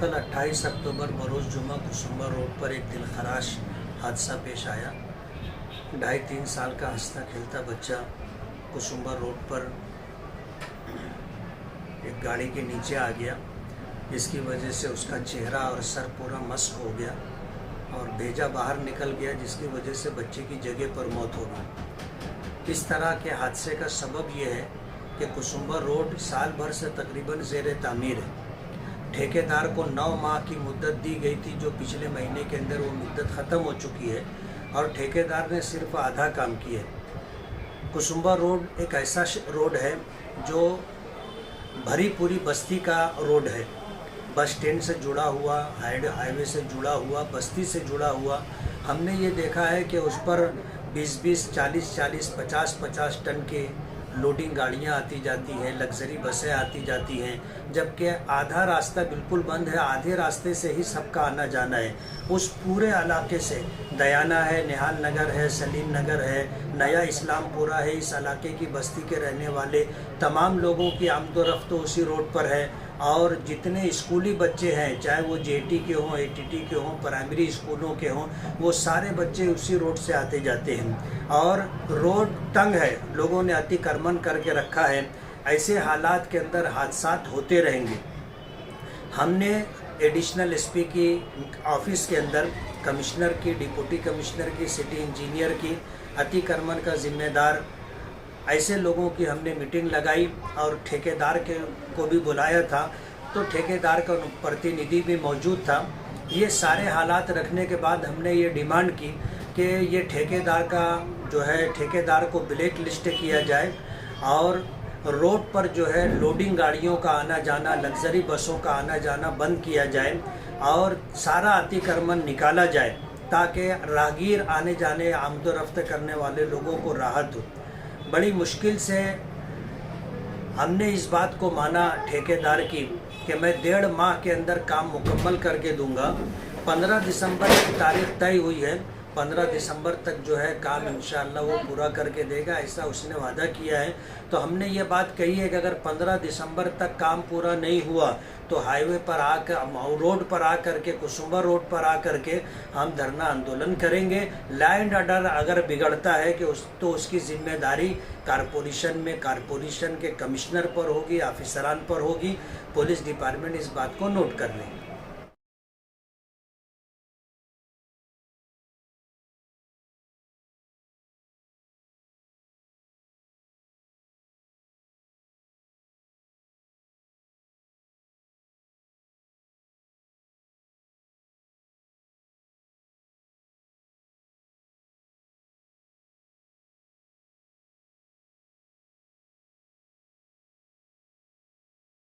कल 28 अक्टूबर बरोज़ जुमा कुसुम्बा रोड पर एक दिलखराश हादसा पेश आया। 2.5-3 साल का हंसता खेलता बच्चा कुसुम्बा रोड पर एक गाड़ी के नीचे आ गया, जिसकी वजह से उसका चेहरा और सर पूरा मस्क हो गया और भेजा बाहर निकल गया, जिसकी वजह से बच्चे की जगह पर मौत हो गई। इस तरह के हादसे का सबब यह है कि कुसुम्बा रोड साल भर से तकरीबन ज़ेर तामीर है। ठेकेदार को 9 माह की मुद्दत दी गई थी, जो पिछले महीने के अंदर वो मुद्दत ख़त्म हो चुकी है और ठेकेदार ने सिर्फ आधा काम किया है। कुसुम्बा रोड एक ऐसा रोड है जो भरी पूरी बस्ती का रोड है। बस स्टैंड से जुड़ा हुआ, हाईवे से जुड़ा हुआ, बस्ती से जुड़ा हुआ। हमने ये देखा है कि उस पर 20-20, 40-40, 50-50 टन के लोडिंग गाड़ियाँ आती जाती हैं, लग्जरी बसें आती जाती हैं, जबकि आधा रास्ता बिल्कुल बंद है। आधे रास्ते से ही सबका आना जाना है। उस पूरे इलाके से दयाना है, निहाल नगर है, सलीम नगर है, नया इस्लामपुरा है, इस इलाके की बस्ती के रहने वाले तमाम लोगों की आमदोरफ्त तो उसी रोड पर है। और जितने स्कूली बच्चे हैं, चाहे वो जेटी के हों, एटीटी के हों, प्राइमरी स्कूलों के हों, वो सारे बच्चे उसी रोड से आते जाते हैं। और रोड तंग है, लोगों ने अतिक्रमण करके रखा है। ऐसे हालात के अंदर हादसात होते रहेंगे। हमने एडिशनल एसपी की ऑफिस के अंदर कमिश्नर की, डिप्टी कमिश्नर की, सिटी इंजीनियर की, अतिक्रमण का जिम्मेदार ऐसे लोगों की हमने मीटिंग लगाई और ठेकेदार को भी बुलाया था, तो ठेकेदार का प्रतिनिधि भी मौजूद था। ये सारे हालात रखने के बाद हमने ये डिमांड की कि ये ठेकेदार का जो है, ठेकेदार को ब्लैक लिस्ट किया जाए और रोड पर जो है लोडिंग गाड़ियों का आना जाना, लग्जरी बसों का आना जाना बंद किया जाए और सारा अतिक्रमण निकाला जाए, ताकि राहगीर आने जाने, आमदोरफ्त करने वाले लोगों को राहत हो। बड़ी मुश्किल से हमने इस बात को माना ठेकेदार की कि मैं 1.5 माह के अंदर काम मुकम्मल करके दूंगा। 15 दिसंबर की तारीख तय हुई है। 15 दिसंबर तक जो है काम इंशाअल्लाह वो पूरा करके देगा, ऐसा उसने वादा किया है। तो हमने ये बात कही है कि अगर 15 दिसंबर तक काम पूरा नहीं हुआ तो हाईवे पर आकर, रोड पर आकर के, कुसुम्बा रोड पर आकर के हम धरना आंदोलन करेंगे। लॉ एंड ऑर्डर अगर बिगड़ता है कि तो उसकी जिम्मेदारी कारपोरेशन के कमिश्नर पर होगी, ऑफिसरान पर होगी। पुलिस डिपार्टमेंट इस बात को नोट कर लें।